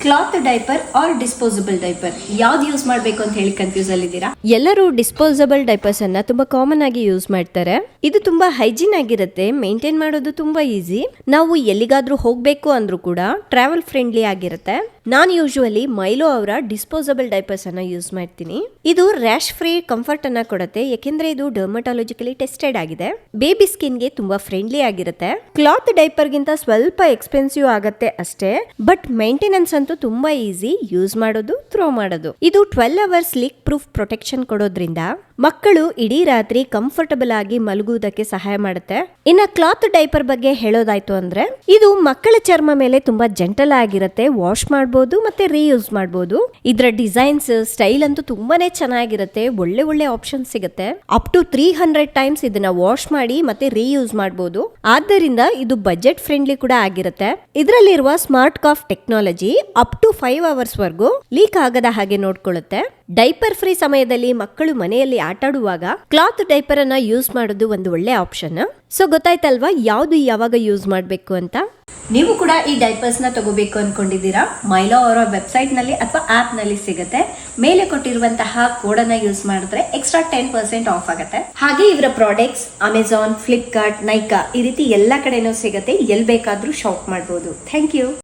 Cloth diaper or disposable diaper ಯಾವ್ದು use ಮಾಡಬೇಕು ಅಂತ ಹೇಳಿ ಕನ್ಫ್ಯೂಸ್ ಅಲ್ಲಿದ್ದೀರಾ? ಎಲ್ಲರೂ ಡಿಸ್ಪೋಸಬಲ್ ಡೈಪರ್ಸ್ ಅನ್ನ ತುಂಬಾ ಕಾಮನ್ ಆಗಿ ಯೂಸ್ ಮಾಡ್ತಾರೆ. ಇದು ತುಂಬಾ ಹೈಜೀನ್ ಆಗಿರುತ್ತೆ, ಮೇಂಟೈನ್ ಮಾಡೋದು ತುಂಬಾ ಈಸಿ. ನಾವು ಎಲ್ಲಿಗಾದ್ರೂ ಹೋಗ್ಬೇಕು ಅಂದ್ರೂ ಕೂಡ ಟ್ರಾವೆಲ್ ಫ್ರೆಂಡ್ಲಿ ಆಗಿರುತ್ತೆ. ನಾನು ಯೂಶುವಲಿ ಮೈಲೋ ಅವರ ಡಿಸ್ಪೋಸಬಲ್ ಡೈಪರ್ಸ್ ಅನ್ನ ಯೂಸ್ ಮಾಡ್ತೀನಿ. ಇದು ರ್ಯಾಶ್ ಫ್ರೀ ಕಂಫರ್ಟ್ ಅನ್ನ ಕೊಡುತ್ತೆ, ಯಾಕೆಂದ್ರೆ ಇದು ಡರ್ಮಟಾಲಜಿಕಲಿ ಟೆಸ್ಟೆಡ್ ಆಗಿದೆ. ಬೇಬಿ ಸ್ಕಿನ್ಗೆ ತುಂಬಾ ಫ್ರೆಂಡ್ಲಿ ಆಗಿರುತ್ತೆ. ಕ್ಲಾತ್ ಡೈಪರ್ ಗಿಂತ ಸ್ವಲ್ಪ ಎಕ್ಸ್ಪೆನ್ಸಿವ್ ಆಗತ್ತೆ ಅಷ್ಟೇ, ಬಟ್ ಮೇಂಟೆನೆನ್ಸ್ ಅಂತೂ ತುಂಬಾ ಈಸಿ, ಯೂಸ್ ಮಾಡೋದು, ಥ್ರೋ ಮಾಡೋದು. ಇದು 12 ಅವರ್ಸ್ ಲೀಕ್ ಪ್ರೂಫ್ ಪ್ರೊಟೆಕ್ಷನ್ ಕೊಡೋದ್ರಿಂದ ಮಕ್ಕಳು ಇಡೀ ರಾತ್ರಿ ಕಂಫರ್ಟಬಲ್ ಆಗಿ ಮಲಗುವುದಕ್ಕೆ ಸಹಾಯ ಮಾಡುತ್ತೆ. ಇನ್ನ ಕ್ಲಾತ್ ಡೈಪರ್ ಬಗ್ಗೆ ಹೇಳೋದಾಯ್ತು ಅಂದ್ರೆ ಇದು ಮಕ್ಕಳ ಚರ್ಮ ಮೇಲೆ ತುಂಬಾ ಜೆಂಟಲ್ ಆಗಿರುತ್ತೆ, ವಾಶ್ ಮಾಡಬಹುದು ಮತ್ತೆ ರೀಯೂಸ್ ಮಾಡಬಹುದು. ಇದರ ಡಿಸೈನ್ಸ್ ಸ್ಟೈಲ್ ಅಂತೂ ತುಂಬಾನೇ ಚೆನ್ನಾಗಿರುತ್ತೆ, ಒಳ್ಳೆ ಒಳ್ಳೆ ಆಪ್ಷನ್ ಸಿಗುತ್ತೆ. ಅಪ್ ಟು 300 ಟೈಮ್ಸ್ ಇದನ್ನ ವಾಶ್ ಮಾಡಿ ಮತ್ತೆ ರೀಯೂಸ್ ಮಾಡಬಹುದು. ಆದ್ದರಿಂದ ಇದು ಬಜೆಟ್ ಫ್ರೆಂಡ್ಲಿ ಕೂಡ ಆಗಿರುತ್ತೆ. ಇದರಲ್ಲಿರುವ smart cuff technology up to 5 hours ವರೆಗೂ ಲೀಕ್ ಆಗದ ಹಾಗೆ ನೋಡ್ಕೊಳ್ಳುತ್ತೆ. ಡೈಪರ್ ಫ್ರೀ ಸಮಯದಲ್ಲಿ ಮಕ್ಕಳು ಮನೆಯಲ್ಲಿ ಆಟಾಡುವಾಗ ಕ್ಲಾತ್ ಡೈಪರ್ ಅನ್ನ ಯೂಸ್ ಮಾಡೋದು ಒಂದು ಒಳ್ಳೆ ಆಪ್ಷನ್. ಸೊ ಗೊತ್ತಾಯ್ತಲ್ವಾ ಯಾವ್ದು ಯಾವಾಗ ಯೂಸ್ ಮಾಡಬೇಕು ಅಂತ. ನೀವು ಕೂಡ ಈ ಡೈಪರ್ಸ್ ನ ತಗೋಬೇಕು ಅನ್ಕೊಂಡಿದ್ದೀರಾ? ಮೈಲೋ ಅವರ ವೆಬ್ಸೈಟ್ ನಲ್ಲಿ ಅಥವಾ ಆಪ್ ನಲ್ಲಿ ಸಿಗುತ್ತೆ. ಮೇಲೆ ಕೊಟ್ಟಿರುವಂತಹ ಕೋಡ್ ಅನ್ನ ಯೂಸ್ ಮಾಡಿದ್ರೆ ಎಕ್ಸ್ಟ್ರಾ 10% ಆಫ್ ಆಗುತ್ತೆ. ಹಾಗೆ ಇವರ ಪ್ರಾಡಕ್ಟ್ಸ್ ಅಮೆಜಾನ್, ಫ್ಲಿಪ್ಕಾರ್ಟ್, ನೈಕಾ ಈ ರೀತಿ ಎಲ್ಲಾ ಕಡೆನೂ ಸಿಗುತ್ತೆ. ಎಲ್ಲಿ ಬೇಕಾದ್ರೂ ಶಾಪ್ ಮಾಡಬಹುದು. Thank you.